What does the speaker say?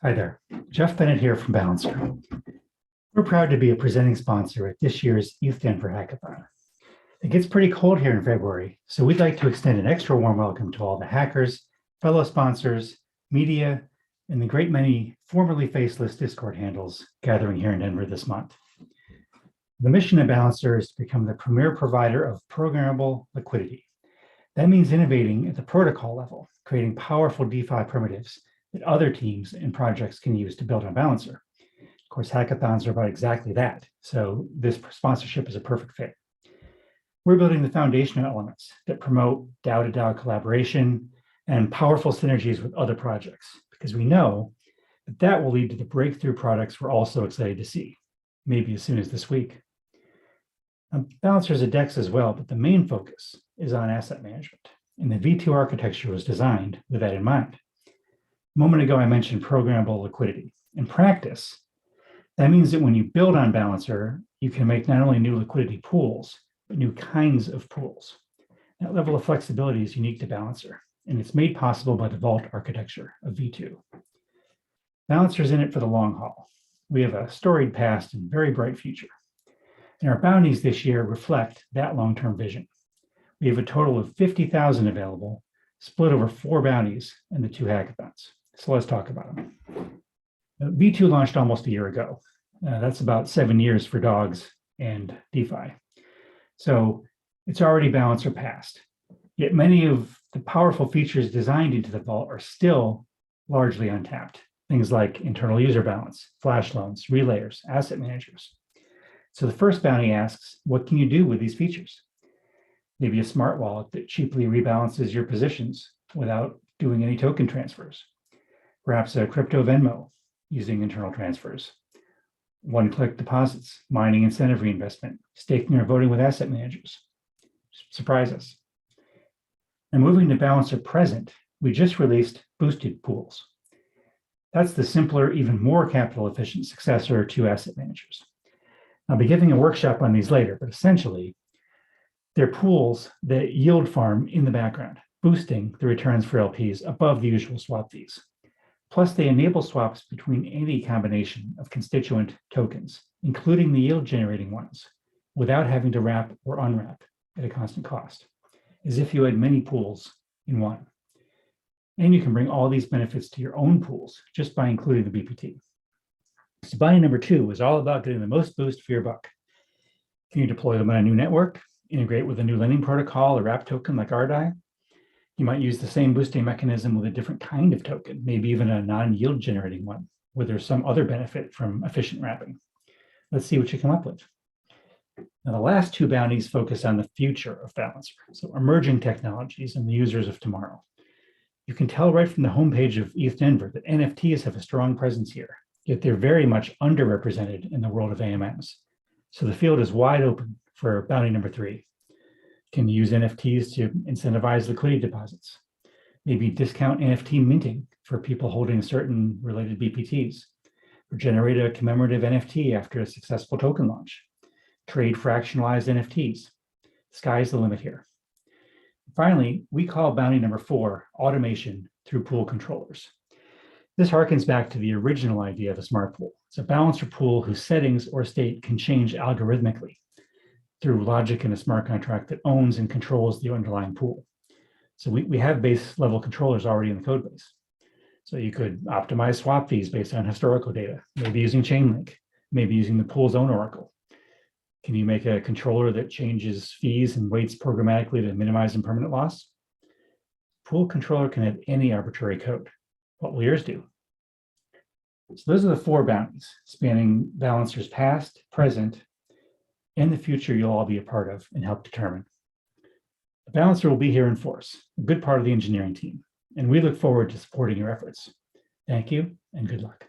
Hi there, Jeff Bennett here from Balancer. We're proud to be a presenting sponsor at this year's ETHDenver Hackathon. It gets pretty cold here in February, so we'd like to extend an extra warm welcome to all the hackers, fellow sponsors, media, and the great many formerly faceless Discord handles gathering here in Denver this month. The mission of Balancer is to become the premier provider of programmable liquidity. That means innovating at the protocol level, creating powerful DeFi primitives that other teams and projects can use to build on Balancer. Of course, hackathons are about exactly that, so this sponsorship is a perfect fit. We're building the foundational elements that promote DAO-to-DAO collaboration and powerful synergies with other projects, because we know that that will lead to the breakthrough products we're also excited to see, maybe as soon as this week. Balancer is a DEX as well, but the main focus is on asset management, and the V2 architecture was designed with that in mind. A moment ago, I mentioned programmable liquidity. In practice, that means that when you build on Balancer, you can make not only new liquidity pools, but new kinds of pools. That level of flexibility is unique to Balancer, and it's made possible by the vault architecture of V2. Balancer is in it for the long haul. We have a storied past and very bright future. And our bounties this year reflect that long-term vision. We have a total of 50,000 available, split over 4 bounties and the 2 hackathons. So let's talk about them. V2 launched almost a year ago. That's about 7 years for dogs and DeFi. So it's already Balancer past. Yet many of the powerful features designed into the vault are still largely untapped. Things like internal user balance, flash loans, relayers, asset managers. So the first bounty asks, what can you do with these features? Maybe a smart wallet that cheaply rebalances your positions without doing any token transfers. Perhaps a crypto Venmo using internal transfers. One-click deposits, mining incentive reinvestment, staking or voting with asset managers. Surprise us. And moving to Balancer Present, we just released boosted pools. That's the simpler, even more capital efficient successor to asset managers. I'll be giving a workshop on these later, but essentially, they're pools that yield farm in the background, boosting the returns for LPs above the usual swap fees. Plus, they enable swaps between any combination of constituent tokens, including the yield-generating ones, without having to wrap or unwrap at a constant cost, as if you had many pools in one. And you can bring all these benefits to your own pools just by including the BPT. So bounty number 2 is all about getting the most boost for your buck. Can you deploy them on a new network, integrate with a new lending protocol or wrap token like RDAI? You might use the same boosting mechanism with a different kind of token, maybe even a non-yield generating one, where there's some other benefit from efficient wrapping. Let's see what you come up with. Now, the last 2 bounties focus on the future of Balancer, so emerging technologies and the users of tomorrow. You can tell right from the homepage of ETHDenver that NFTs have a strong presence here, yet they're very much underrepresented in the world of AMMs. So the field is wide open for bounty number 3. Can you use NFTs to incentivize liquidity deposits? Maybe discount NFT minting for people holding certain related BPTs, or generate a commemorative NFT after a successful token launch. Trade fractionalized NFTs. Sky's the limit here. Finally, we call bounty number 4 automation through pool controllers. This harkens back to the original idea of a smart pool. It's a Balancer pool whose settings or state can change algorithmically through logic in a smart contract that owns and controls the underlying pool. So we have base level controllers already in the code base. So you could optimize swap fees based on historical data, maybe using Chainlink, maybe using the pool's own oracle. Can you make a controller that changes fees and weights programmatically to minimize impermanent loss? Pool controller can have any arbitrary code. What will yours do? So those are the 4 bounties spanning Balancer's past, present, and the future you'll all be a part of and help determine. The Balancer will be here in force, a good part of the engineering team, and we look forward to supporting your efforts. Thank you and good luck.